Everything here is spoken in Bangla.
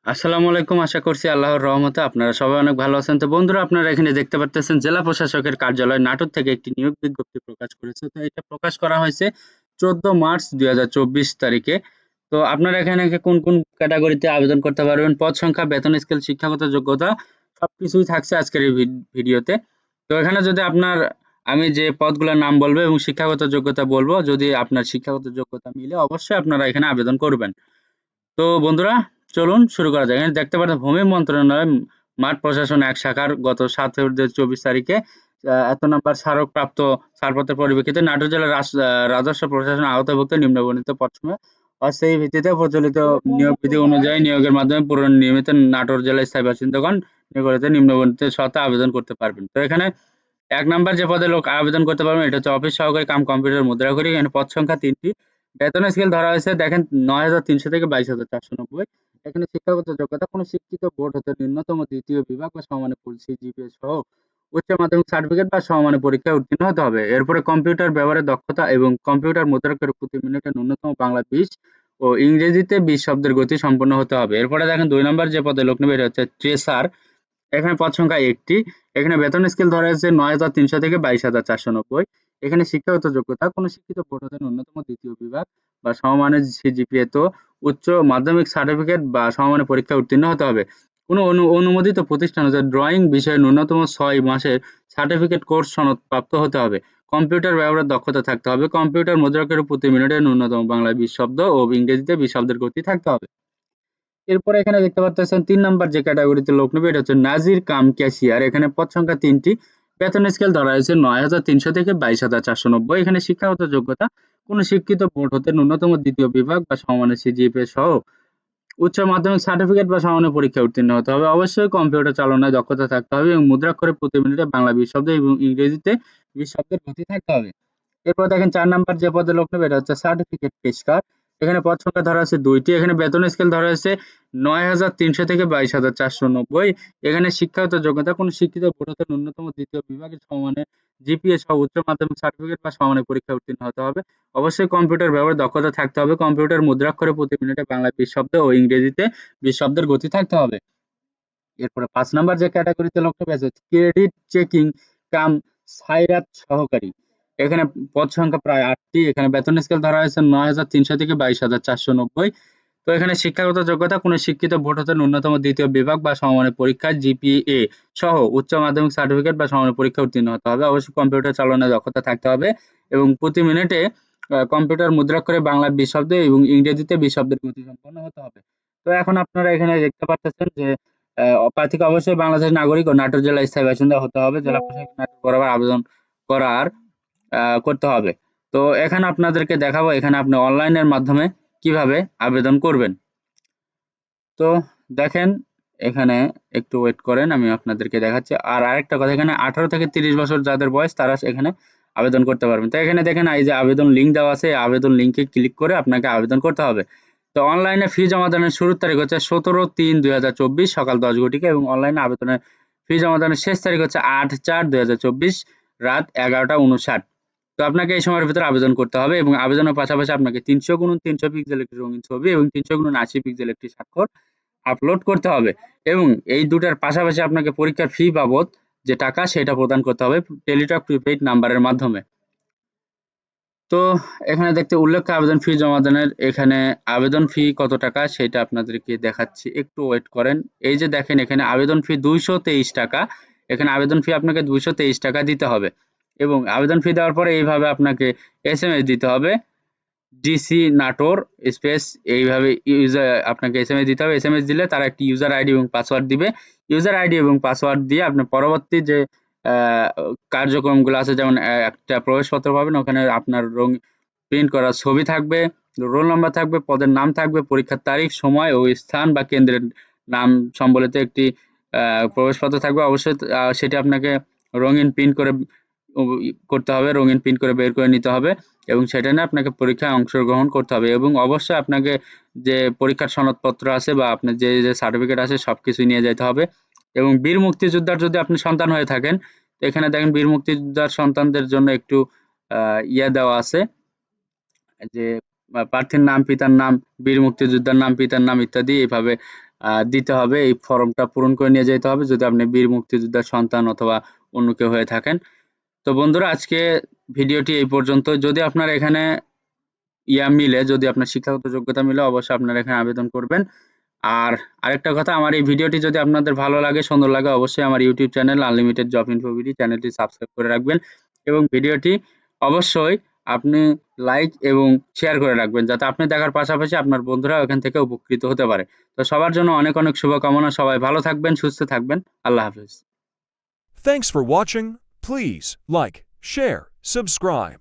আসসালামু আলাইকুম। আশা করছি আল্লাহর রহমতে আপনারা সবাই অনেক ভালো আছেন। তো বন্ধুরা, আপনারা এখানে দেখতে পারতেছেন জেলা প্রশাসকের কার্যালয় নাটোর থেকে একটি নিয়োগ বিজ্ঞপ্তি প্রকাশ করেছে। তো এটা প্রকাশ করা হয়েছে 14 মার্চ 2024 তারিখে। তো আপনারা এখানে কোন কোন ক্যাটাগরিতে আবেদন করতে পারবেন, পদ সংখ্যা, বেতন স্কেল, শিক্ষাগত যোগ্যতা সবকিছুই থাকছে আজকের এই ভিডিওতে। তো এখানে যদি আপনার আমি যে পদগুলোর নাম বলবো এবং শিক্ষাগত যোগ্যতা বলবো, যদি আপনার শিক্ষাগত যোগ্যতা মিলে অবশ্যই আপনারা এখানে আবেদন করবেন। তো বন্ধুরা, চলুন শুরু করা যাক। এখানে দেখতে পাচ্ছেন ভূমি মন্ত্রণালয় মাঠ প্রশাসন এক শাখার গত 7 ফেব্রুয়ারি 2024 তারিখে এত নাম্বার স্মারকপ্রাপ্ত ছাড়পত্রের পরিপ্রেক্ষিতে নাটোর জেলার রাজস্ব প্রশাসন আওতাভুক্ত নিম্নবর্ণিত পদসমূহে অস্থায়ী ভিত্তিতে প্রচলিত নিয়োগ বিধি অনুযায়ী নিয়োগের মাধ্যমে নিয়মিত নাটোর জেলার স্থায়ী বাসিন্দাগণ নিকটে নিম্নবর্ণিত শর্তে আবেদন করতে পারবেন। তো এখানে ১ নাম্বার যে পদে লোক আবেদন করতে পারবেন এটা হচ্ছে অফিস সহকারী কাম কম্পিউটার মুদ্রাকরী। এখানে পদ সংখ্যা ৩ টি। বেতন স্কেল ধরা হয়েছে দেখেন ৯,৩০০ থেকে ২২,৪৯০। এখানে শিক্ষাগত যোগ্যতা কোনো শিক্ষিত বোর্ড হতে ন্যূনতম ২য় বিভাগ বা সমমানের সিজিপিএ সহ উচ্চ মাধ্যমিক সার্টিফিকেট বা সমমানের পরীক্ষায় উত্তীর্ণ হতে হবে। এরপরে কম্পিউটার ব্যবহারের দক্ষতা এবং কম্পিউটার মুদ্রাক্ষরে প্রতি মিনিটে ন্যূনতম বাংলা ২০ ও ইংরেজিতে ২০ শব্দের গতি সম্পন্ন হতে হবে। এরপরে দেখেন ২ নম্বর যে পদে লোক নেবে এটা হচ্ছে ট্রেসার। এখানে পদ সংখ্যা ১টি। এখানে বেতন স্কেল ধরা হয়েছে ৯,৩০০ থেকে ২২,৪৯০। এখানে শিক্ষাগত যোগ্যতা কোনো শিক্ষিত বোর্ড হতে ন্যূনতম ২য় বিভাগ বা সমমানের সিজিপিএ তো উচ্চ মাধ্যমিক সার্টিফিকেট বা সমমানের পরীক্ষায় উত্তীর্ণ হতে হবে। কোনো অনুমোদিত প্রতিষ্ঠান হতে ড্রয়িং বিষয়ে ন্যূনতম ৬ মাসের সার্টিফিকেট কোর্স সনদ প্রাপ্ত হতে হবে। কম্পিউটার ব্যবহারের দক্ষতা থাকতে হবে। কম্পিউটার মুদ্রাক্ষরে প্রতি মিনিটে ন্যূনতম বাংলায় ২০ শব্দ ও ইংরেজিতে ২০ শব্দের গতি থাকতে হবে। এরপরে এখানে দেখতে পাচ্ছেন ৩ নাম্বার যে ক্যাটাগরিতে লোক নেবে এটা হচ্ছে নাজির কাম ক্যাশিয়ার। এখানে পদ সংখ্যা ৩ টি। বেতন স্কেল ধরা হয়েছে ৯,৩০০ থেকে ২২,৪৯০। এখানে শিক্ষাগত যোগ্যতা কোনো শিক্ষিত বোর্ড হতে ন্যূনতম ২য় বিভাগ বা সমমানের সিজিপিএ সহ উচ্চ মাধ্যমিক সার্টিফিকেট বা সমমানের পরীক্ষায় উত্তীর্ণ হতে হবে। অবশ্যই কম্পিউটার চালনায় দক্ষতা থাকতে হবে এবং মুদ্রাক্ষরে প্রতি মিনিটে বাংলা ২০ শব্দ এবং ইংরেজিতে ২০ শব্দের গতি থাকতে হবে। এরপর দেখেন ৪ নাম্বার যে পদে লোক নেবে এটা হচ্ছে সার্টিফিকেট পেশকার। এখানে পদ সংখ্যা ধরা আছে ২ টি। এখানে বেতন স্কেল ধরা হয়েছে ৯,৩০০ থেকে ২২,৪৯০। এখানে শিক্ষাগত যোগ্যতা কোনো শিক্ষিত বোর্ড হতে ন্যূনতম ২য় বিভাগের সমমানের জিপিএ সহ উচ্চ মাধ্যমিক সার্টিফিকেট বা সমমানের পরীক্ষায় উত্তীর্ণ হতে হবে। অবশ্যই কম্পিউটার ব্যবহারে দক্ষতা থাকতে হবে। কম্পিউটার মুদ্রাক্ষরে প্রতি মিনিটে বাংলায় ২০ শব্দ ও ইংরেজিতে ২০ শব্দের গতি থাকতে হবে। এরপরে ৫ নাম্বার যে ক্যাটাগরিতে লোক নেবে আছে ক্রেডিট চেকিং কাম সাইরাত সহকারী। এখানে পদ সংখ্যা প্রায় ৮ টি। এখানে বেতন স্কেল ধরা হয়েছে ৯,৩০০ থেকে ২২,৪৯০। তো এখানে শিক্ষাগত যোগ্যতা কোনো শিক্ষিত বোর্ড হতে ন্যূনতম ২য় বিভাগ বা সমমানের পরীক্ষায় জিপিএ সহ উচ্চ মাধ্যমিক সার্টিফিকেট বা সমমানের পরীক্ষায় উত্তীর্ণ হতে হবে। অবশ্যই কম্পিউটার চালনায় দক্ষতা থাকতে হবে এবং প্রতি মিনিটে কম্পিউটার মুদ্রাক্ষরে বাংলায় ২০ শব্দ এবং ইংরেজিতে ২০ শব্দের গতি সম্পন্ন হতে হবে। তো এখন আপনারা এখানে দেখতে পাচ্ছেন যে প্রার্থীকে অবশ্যই বাংলাদেশের নাগরিক ও নাটোর জেলার স্থায়ী বাসিন্দা হতে হবে। জেলা প্রশাসক নাটোর বরাবর আবেদন করার করতে হবে। তো এখানে আপনাদেরকে দেখাবো এখানে আপনি অনলাইনের মাধ্যমে কিভাবে আবেদন করবেন। তো দেখেন এখানে একটু ওয়েট করেন, আমি আপনাদেরকে দেখাচ্ছি। আর আরেকটা কথা, এখানে ১৮ থেকে ৩০ বছর যাদের বয়স তারা এখানে আবেদন করতে পারবেন। তো এখানে দেখেন এই যে আবেদন লিঙ্ক দেওয়া আছে, এই আবেদন লিঙ্কে ক্লিক করে আপনাকে আবেদন করতে হবে। তো অনলাইনে ফি জমা দানের শুরুর তারিখ হচ্ছে ১৭/৩/২০২৪ সকাল ১০ ঘটিকা এবং অনলাইনে আবেদনের ফি জমা দানের শেষ তারিখ হচ্ছে ৮/৪/২০২৪ রাত ১১টা ৫৯। তো আপনাকে এই সময়ের ভিতরে আবেদন করতে হবে এবং আবেদনের পাশাপাশি আপনাকে ৩০০x৩০০ পিক্সেল একটি রঙিন ছবি এবং ৩০০x৮০ পিক্সেল একটি স্বাক্ষর আপলোড করতে হবে এবং এই দুটার পাশাপাশি আপনাকে পরীক্ষার ফি বাবদ যে টাকা সেটা প্রদান করতে হবে টেলিটক প্রিপেইড নাম্বারের মাধ্যমে। তো এখানে দেখতে উল্লেখ্য আবেদন ফি জমা দানের এখানে আবেদন ফি কত টাকা সেটা আপনাদেরকে দেখাচ্ছি, একটু ওয়েট করেন। এই যে দেখেন এখানে আবেদন ফি ২২৩ টাকা। এখানে আবেদন ফি আপনাকে ২২৩ টাকা দিতে হবে এবং আবেদন ফি দেওয়ার পরে এইভাবে আপনাকে এসএমএস দিতে হবে ডিসি নাটোর স্পেস, এইভাবে ইউজার আপনাকে এসএমএস দিতে হবে। এসএমএস দিলে তারা একটি ইউজার আইডি এবং পাসওয়ার্ড দিবে। ইউজার আইডি এবং পাসওয়ার্ড দিয়ে আপনার পরবর্তী যে কার্যক্রমগুলো আছে, যেমন একটা প্রবেশপত্র পাবেন, ওখানে আপনার প্রিন্ট করা ছবি থাকবে, রোল নাম্বার থাকবে, পদের নাম থাকবে, পরীক্ষার তারিখ, সময় ও স্থান বা কেন্দ্রের নাম সম্বলিত একটি প্রবেশপত্র থাকবে। অবশ্যই সেটি আপনাকে রঙিন প্রিন্ট করে করতে হবে, রঙিন প্রিন্ট করে বের করে নিতে হবে এবং সেটা নিয়ে আপনাকে পরীক্ষায় অংশগ্রহণ করতে হবে এবং অবশ্যই আপনাকে যে পরীক্ষার সনদপত্র আছে বা আপনার যে সার্টিফিকেট আছে সবকিছুই নিয়ে যেতে হবে। এবং বীর মুক্তিযোদ্ধার যদি আপনি সন্তান হয়ে থাকেন, তো এখানে দেখেন বীর মুক্তিযোদ্ধার সন্তানদের জন্য একটু ইয়ে দেওয়া আছে যে প্রার্থীর নাম, পিতার নাম, বীর মুক্তিযোদ্ধার নাম, পিতার নাম ইত্যাদি এভাবে দিতে হবে। এই ফর্মটা পূরণ করে নিয়ে যেতে হবে যদি আপনি বীর মুক্তিযোদ্ধার সন্তান অথবা অন্য কেউ হয়ে থাকেন। তো বন্ধুরা আজকে ভিডিওটি এই পর্যন্ত। যদি আপনার এখানে মিলে, যদি আপনার শিক্ষাগত যোগ্যতা মিলে অবশ্যই আপনারা এখানে আবেদন করবেন। আর আরেকটা কথা, আমার এই ভিডিওটি যদি আপনাদের ভালো লাগে, সুন্দর লাগে, অবশ্যই আমার YouTube channel unlimited job info BD চ্যানেলটি সাবস্ক্রাইব করে রাখবেন এবং ভিডিওটি অবশ্যই আপনি লাইক এবং শেয়ার করে রাখবেন যাতে আপনি দেখার পাশাপাশি আপনার বন্ধুরা এখান থেকে উপকৃত হতে পারে। তো সবার জন্য অনেক অনেক শুভকামনা। সবাই ভালো থাকবেন, সুস্থ থাকবেন। আল্লাহ হাফেজ। Thanks for watching. Please like, share, subscribe.